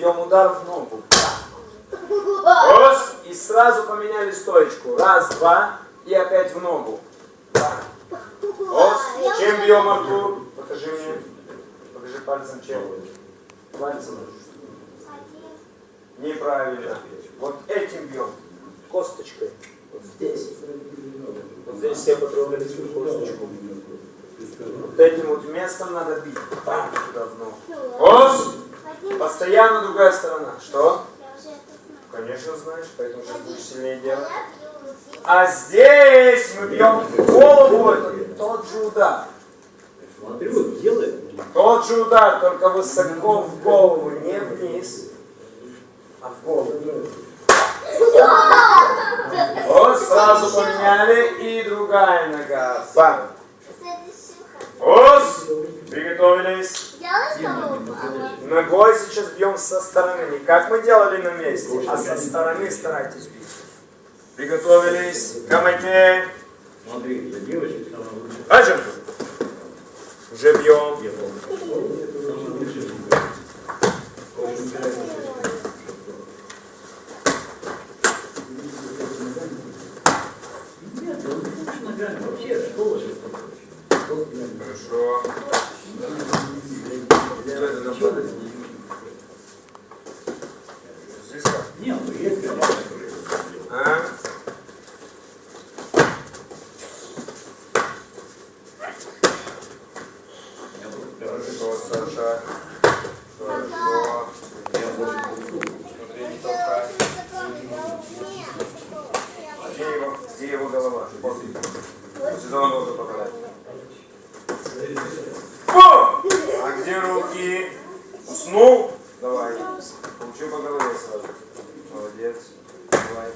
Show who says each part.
Speaker 1: бьем удар в ногу. Раз, и сразу поменяли стоечку. Раз, два, и опять в ногу. Раз. Чем бьем, Артур? Покажи мне. Покажи пальцем чем. Пальцем. Неправильно. Вот этим бьем. Косточкой. Вот здесь. Вот здесь все потрогали свою косточку. Вот этим вот местом надо бить. Бам, туда в ногу. Постоянно другая сторона. Что? Конечно знаешь, поэтому сейчас будешь сильнее делать. А здесь мы бьем в голову, это тот же удар.
Speaker 2: Смотрю, делает.
Speaker 1: Тот же удар, только высоко в голову, не вниз, а в голову. Вот, сразу поменяли, и другая нога. Бам. Ос, приготовились. Ногой сейчас бьем со стороны. Не как мы делали на месте, а со стороны старайтесь бить. Приготовились. Камайте.
Speaker 2: Смотри, я девочка, самая лучшая.
Speaker 1: Ажим. Уже бьем. Хорошо.
Speaker 2: Нет, ну есть команда,
Speaker 1: А? Хорошо, Саша. Хорошо. Смотри, не толкай. Где его голова? Сюда он должен попадать. Фу! А где руки? Уснул? Давай. Получу по голове сразу. Молодец. Давай.